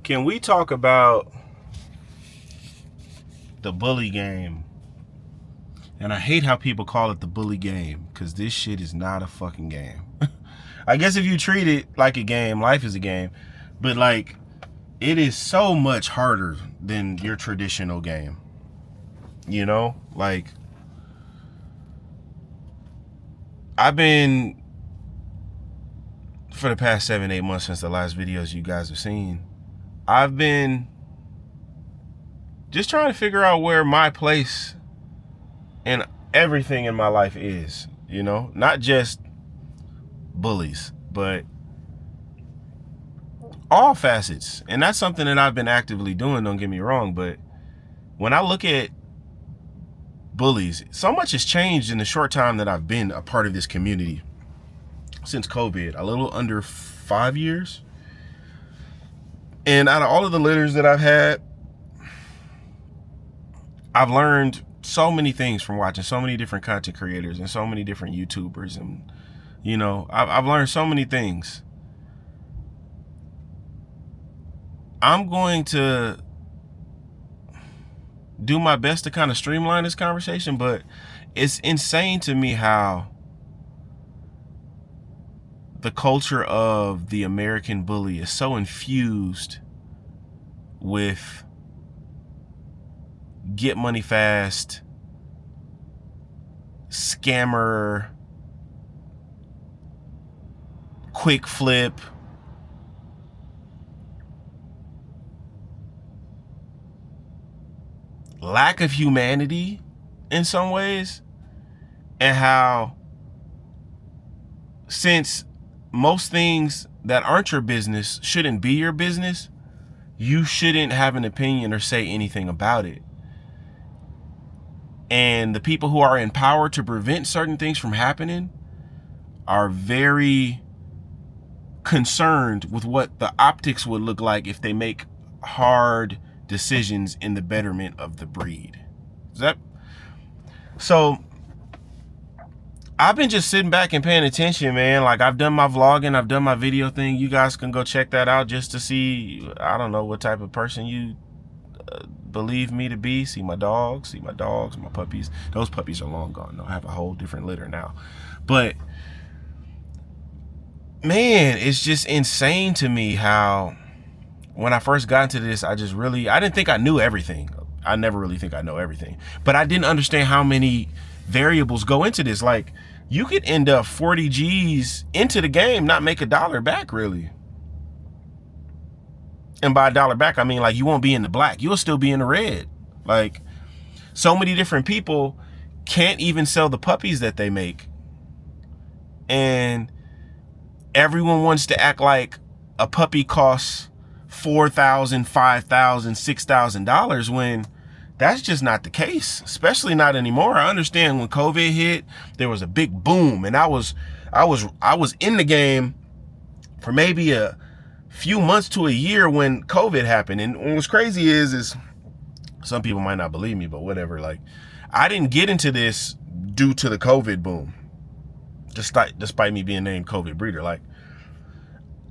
Can we talk about the bully game? And I hate how people call it the bully game, because this shit is not a fucking game. I guess if you treat it like a game, life is a game. But like, it is so much harder than your traditional game. You know? Like, I've been, for the past 7-8 months since the last videos you guys have seen, I've been just trying to figure out where my place in everything in my life is, you know, not just bullies, but all facets. And that's something that I've been actively doing, don't get me wrong, but when I look at bullies, so much has changed in the short time that I've been a part of this community since COVID, a little under 5 years. And out of all of the litters that I've had, I've learned so many things from watching so many different content creators and so many different YouTubers. And, you know, I've learned so many things. I'm going to do my best to kind of streamline this conversation, but it's insane to me how the culture of the American bully is so infused with get money fast, scammer, quick flip, lack of humanity in some ways, and how since most things that aren't your business shouldn't be your business, you shouldn't have an opinion or say anything about it. And the people who are in power to prevent certain things from happening are very concerned with what the optics would look like if they make hard decisions in the betterment of the breed. So I've been just sitting back and paying attention, man. Like, I've done my vlogging, I've done my video thing. You guys can go check that out just to see, I don't know what type of person you believe me to be. See my dogs, my puppies. Those puppies are long gone. I have a whole different litter now. But man, it's just insane to me how when I first got into this, I didn't think I knew everything. I never really think I know everything, but I didn't understand how many variables go into this. Like, you could end up 40 G's into the game, not make $1 back really. And by $1 back, I mean, like, you won't be in the black. You'll still be in the red. Like, so many different people can't even sell the puppies that they make. And everyone wants to act like a puppy costs $4,000, $5,000, $6,000 when that's just not the case, especially not anymore. I understand when COVID hit, there was a big boom, and I was in the game for maybe a few months to a year when COVID happened. And what's crazy is some people might not believe me, but whatever. Like, I didn't get into this due to the COVID boom, despite me being named COVID breeder. Like,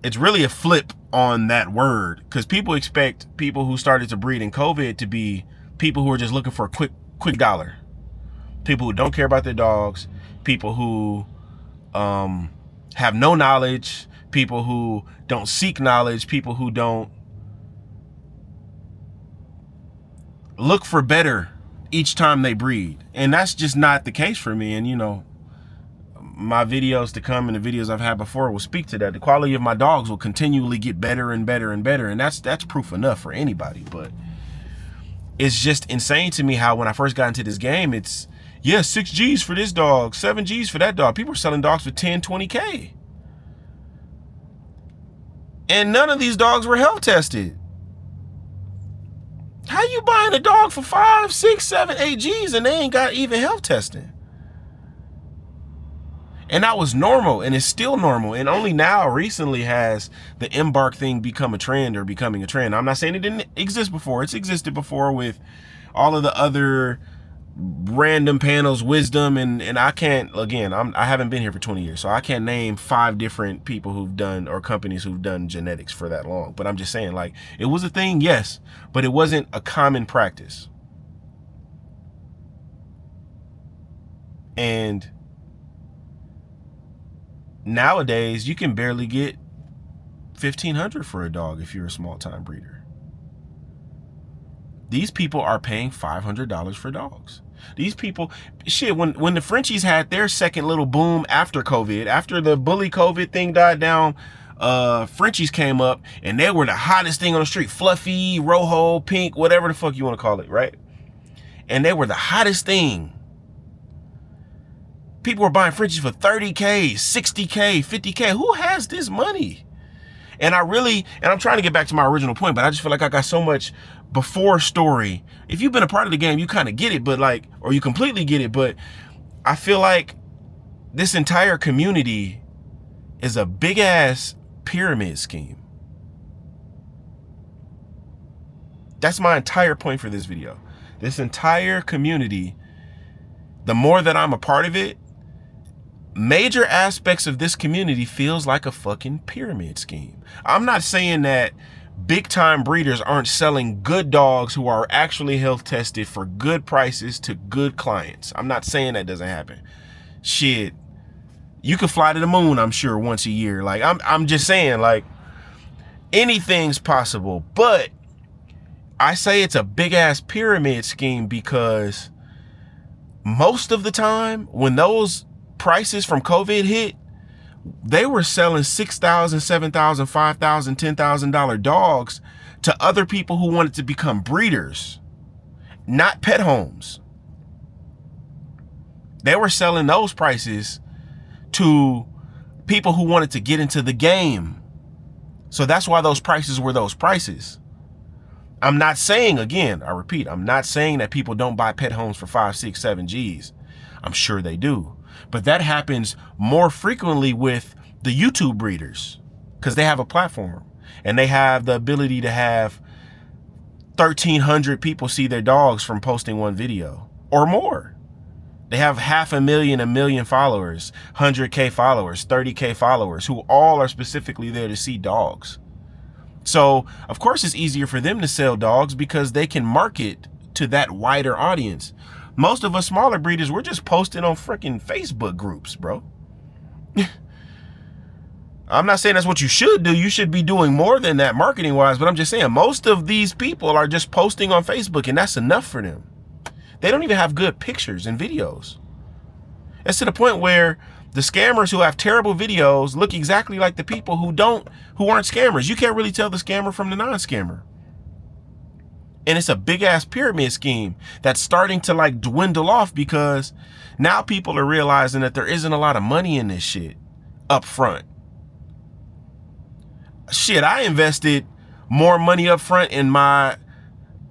it's really a flip on that word, because people expect people who started to breed in COVID to be people who are just looking for a quick dollar, people who don't care about their dogs, people who have no knowledge, people who don't seek knowledge, people who don't look for better each time they breed. And that's just not the case for me. And, you know, my videos to come and the videos I've had before will speak to that. The quality of my dogs will continually get better and better and better. And that's proof enough for anybody. But it's just insane to me how when I first got into this game, it's, yeah, 6 G's for this dog, 7 G's for that dog. People are selling dogs for 10, 20K. And none of these dogs were health tested. How you buying a dog for 5, 6, 7, 8 G's and they ain't got even health testing? And that was normal, and it's still normal. And only now recently has the embark thing become a trend or becoming a trend. I'm not saying it didn't exist before. It's existed before with all of the other random panels, wisdom, and I can't, again, I haven't been here for 20 years, so I can't name 5 different people who've done, or companies who've done genetics for that long. But I'm just saying, like, it was a thing, yes, but it wasn't a common practice. And nowadays, you can barely get $1,500 for a dog if you're a small time breeder. These people are paying $500 for dogs. These people, shit, when the Frenchies had their second little boom after COVID, after the bully COVID thing died down, Frenchies came up and they were the hottest thing on the street. Fluffy, Rojo, Pink, whatever the fuck you want to call it, right? And they were the hottest thing. People were buying Frenchies for $30K, $60K, $50K. Who has this money? And I'm trying to get back to my original point, but I just feel like I got so much before story. If you've been a part of the game, you kind of get it, but like, or you completely get it. But I feel like this entire community is a big ass pyramid scheme. That's my entire point for this video. This entire community, the more that I'm a part of it, major aspects of this community feels like a fucking pyramid scheme. I'm not saying that big time breeders aren't selling good dogs who are actually health tested for good prices to good clients. I'm not saying that doesn't happen. Shit, you could fly to the moon, I'm sure, once a year. Like, I'm just saying, like, anything's possible. But I say it's a big ass pyramid scheme because most of the time when those prices from COVID hit, they were selling $6,000, $7,000, $5,000, $10,000 dogs to other people who wanted to become breeders, not pet homes. They were selling those prices to people who wanted to get into the game. So that's why those prices were those prices. I'm not saying, again, I repeat, I'm not saying that people don't buy pet homes for 5, 6, 7 G's. I'm sure they do. But that happens more frequently with the YouTube breeders because they have a platform and they have the ability to have 1,300 people see their dogs from posting one video or more. They have 500,000, 1 million followers, 100K followers, 30K followers who all are specifically there to see dogs. So, of course, it's easier for them to sell dogs because they can market to that wider audience. Most of us smaller breeders, we're just posting on freaking Facebook groups, bro. I'm not saying that's what you should do. You should be doing more than that marketing wise, but I'm just saying most of these people are just posting on Facebook and that's enough for them. They don't even have good pictures and videos. It's to the point where the scammers who have terrible videos look exactly like the people who aren't scammers. You can't really tell the scammer from the non-scammer. And it's a big ass pyramid scheme that's starting to like dwindle off because now people are realizing that there isn't a lot of money in this shit up front. Shit, I invested more money up front in my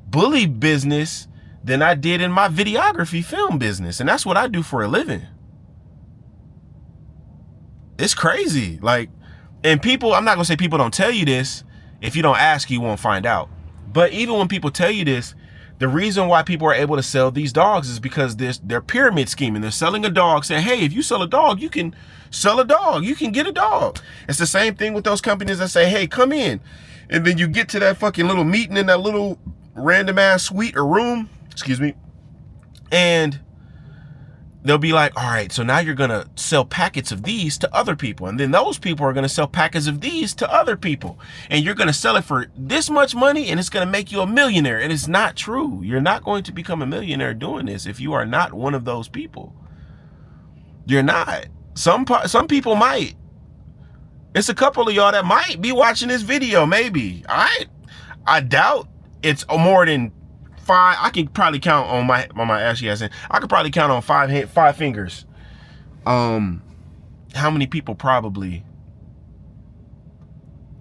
bully business than I did in my videography film business. And that's what I do for a living. It's crazy. Like, and people, I'm not gonna say people don't tell you this. If you don't ask, you won't find out. But even when people tell you this, the reason why people are able to sell these dogs is because they're pyramid scheming. They're selling a dog, saying, hey, if you sell a dog, you can sell a dog. You can get a dog. It's the same thing with those companies that say, hey, come in. And then you get to that fucking little meeting in that little random ass suite or room, excuse me, and they'll be like, all right, so now you're going to sell packets of these to other people. And then those people are going to sell packets of these to other people. And you're going to sell it for this much money and it's going to make you a millionaire. And it's not true. You're not going to become a millionaire doing this if you are not one of those people. You're not. Some people might. It's a couple of y'all that might be watching this video, maybe. All right. I doubt it's more than 5. I can probably count on my ashy ass. I could probably count on 5 fingers. How many people probably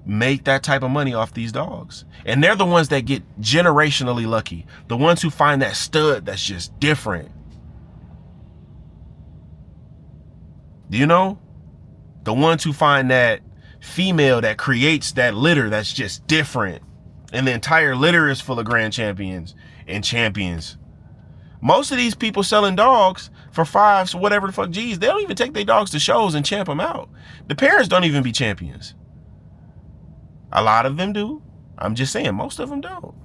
make that type of money off these dogs? And they're the ones that get generationally lucky. The ones who find that stud that's just different. You know? The ones who find that female that creates that litter that's just different. And the entire litter is full of grand champions and champions. Most of these people selling dogs for 5, whatever the fuck G's, they don't even take their dogs to shows and champ them out. The parents don't even be champions. A lot of them do. I'm just saying, most of them don't.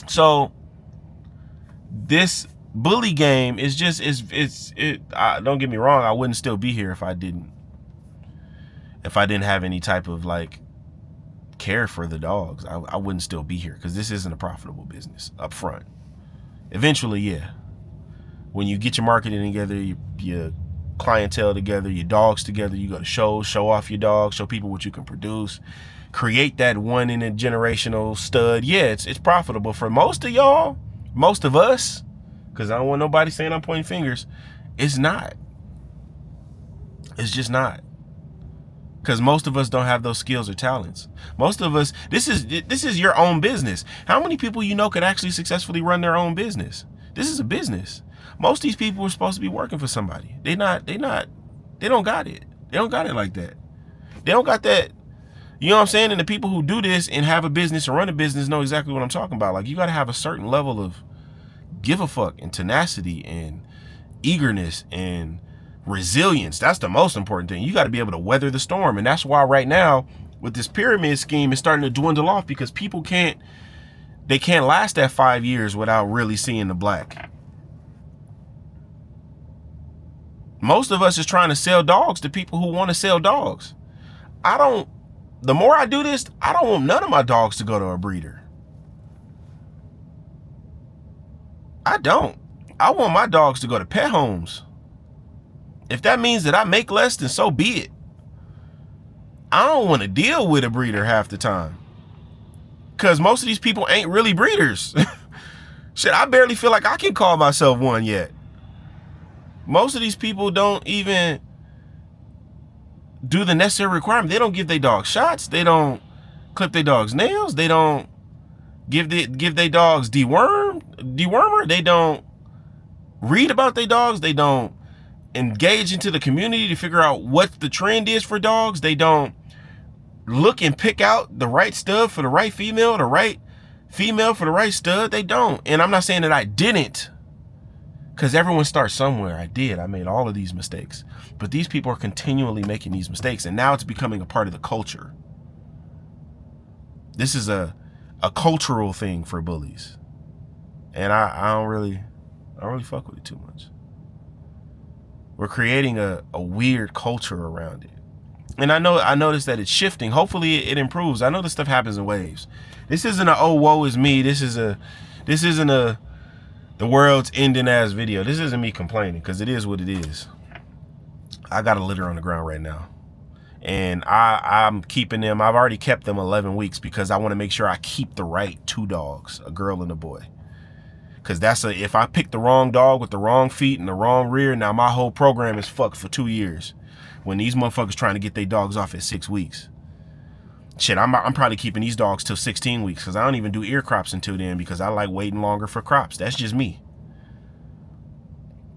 So this bully game is just, don't get me wrong, I wouldn't still be here if I didn't have any type of like care for the dogs. I wouldn't still be here, because this isn't a profitable business up front. Eventually, yeah. When you get your marketing together, your clientele together, your dogs together, you go to shows, show off your dogs, show people what you can produce, create that one in a generational stud. Yeah, it's profitable for most of y'all, most of us, because I don't want nobody saying I'm pointing fingers. It's not. It's just not. Because most of us don't have those skills or talents. Most of us, this is your own business. How many people you know could actually successfully run their own business? This is a business. Most of these people are supposed to be working for somebody. They don't got it. They don't got it like that. They don't got that. You know what I'm saying? And the people who do this and have a business and run a business know exactly what I'm talking about. Like, you got to have a certain level of give a fuck and tenacity and eagerness and resilience. That's the most important thing. You got to be able to weather the storm. And that's why right now with this pyramid scheme, it's starting to dwindle off, because people can't last that 5 years without really seeing the black. Most of us is trying to sell dogs to people who want to sell dogs. The more I do this, I don't want none of my dogs to go to a breeder. I don't. I want my dogs to go to pet homes. If that means that I make less, then so be it. I don't want to deal with a breeder half the time, because most of these people ain't really breeders. Shit, I barely feel like I can call myself one yet. Most of these people don't even do the necessary requirement. They don't give their dogs shots. They don't clip their dogs' nails. They don't give their dogs dewormer. They don't read about their dogs. They don't engage into the community to figure out what the trend is for dogs. They don't look and pick out the right stud for the right female, the right female for the right stud. They don't. And I'm not saying that I didn't, because everyone starts somewhere. I did. I made all of these mistakes. But these people are continually making these mistakes, and now it's becoming a part of the culture. This is a cultural thing for bullies. And I don't really fuck with it too much. We're creating a weird culture around it. And I noticed that it's shifting. Hopefully it improves. I know this stuff happens in waves. This isn't a, oh, woe is me. This isn't a the world's ending ass video. This isn't me complaining, because it is what it is. I got a litter on the ground right now, and I'm keeping them. I've already kept them 11 weeks because I want to make sure I keep the right 2 dogs, a girl and a boy. Because if I pick the wrong dog with the wrong feet and the wrong rear, now my whole program is fucked for 2 years. When these motherfuckers trying to get their dogs off at 6 weeks. Shit, I'm probably keeping these dogs till 16 weeks, because I don't even do ear crops until then, because I like waiting longer for crops. That's just me.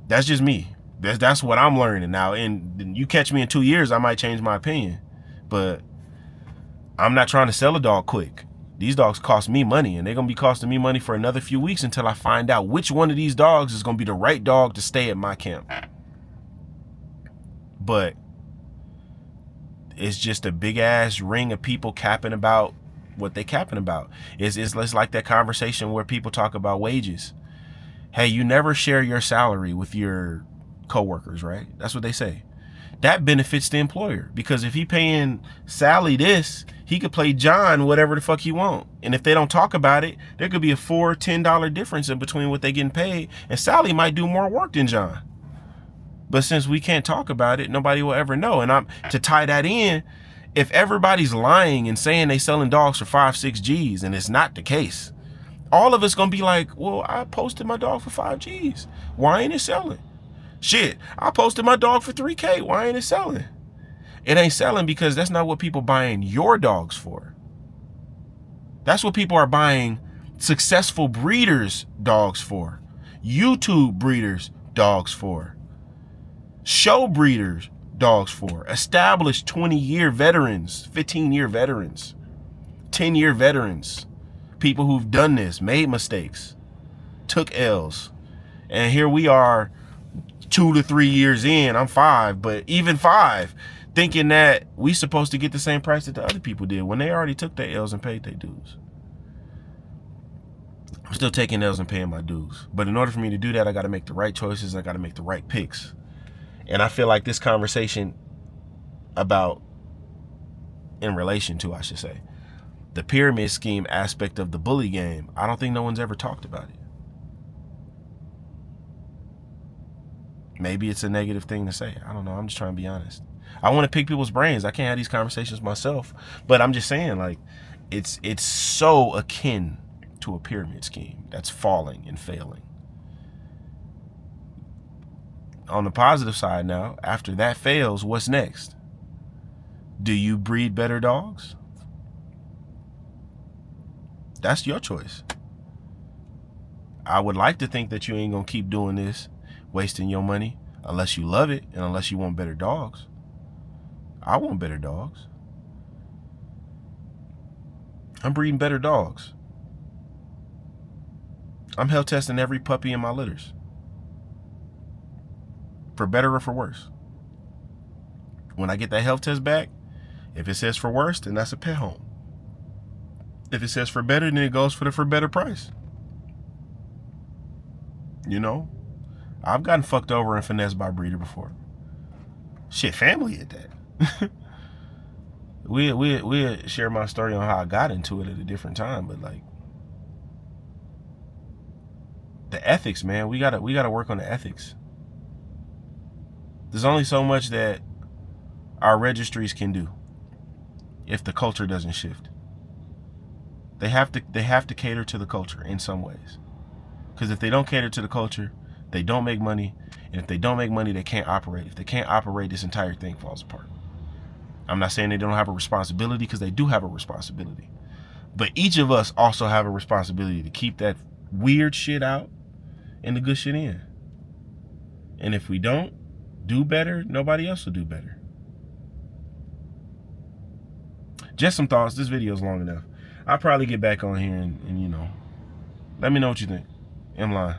That's just me. That's what I'm learning now. And you catch me in 2 years, I might change my opinion. But I'm not trying to sell a dog quick. These dogs cost me money, and they're going to be costing me money for another few weeks until I find out which one of these dogs is going to be the right dog to stay at my camp. But it's just a big ass ring of people capping about what they capping about. It's like that conversation where people talk about wages. Hey, you never share your salary with your coworkers, right? That's what they say. That benefits the employer, because if he paying Sally this, he could pay John whatever the fuck he want. And if they don't talk about it, there could be a $4 or $10 difference in between what they getting paid, and Sally might do more work than John. But since we can't talk about it, nobody will ever know. And to tie that in, if everybody's lying and saying they selling dogs for 5-6 G's, and it's not the case, all of us gonna be like, well, I posted my dog for 5 G's. Why ain't it selling? Shit, I posted my dog for 3K. Why ain't it selling? It ain't selling because that's not what people buying your dogs for. That's what people are buying successful breeders' dogs for. YouTube breeders' dogs for. Show breeders' dogs for. Established 20-year veterans, 15-year veterans, 10-year veterans. People who've done this, made mistakes, took L's, And here we are 2 to 3 years in. I'm 5, but even 5, thinking that we supposed to get the same price that the other people did when they already took their L's and paid their dues. I'm still taking L's and paying my dues. But in order for me to do that, I got to make the right choices. I got to make the right picks. And I feel like this conversation in relation to, I should say, the pyramid scheme aspect of the bully game, I don't think no one's ever talked about it. Maybe it's a negative thing to say. I don't know. I'm just trying to be honest. I want to pick people's brains. I can't have these conversations myself. But I'm just saying, like, it's so akin to a pyramid scheme that's falling and failing. On the positive side now, after that fails, what's next? Do you breed better dogs? That's your choice. I would like to think that you ain't gonna keep doing this, wasting your money, unless you love it and unless you want better dogs. I want better dogs. I'm breeding better dogs. I'm health testing every puppy in my litters. For better or for worse. When I get that health test back, if it says for worse, then that's a pet home. If it says for better, then it goes for the for better price. You know, I've gotten fucked over and finessed by a breeder before. Shit, family at that. we share my story on how I got into it at a different time, but like the ethics, man, we gotta work on the ethics. There's only so much that our registries can do if the culture doesn't shift. They have to cater to the culture in some ways. Because if they don't cater to the culture, they don't make money. And if they don't make money, they can't operate. If they can't operate, this entire thing falls apart. I'm not saying they don't have a responsibility, because they do have a responsibility. But each of us also have a responsibility to keep that weird shit out and the good shit in. And if we don't do better, nobody else will do better. Just some thoughts. This video is long enough. I'll probably get back on here and you know, let me know what you think. I'm lying.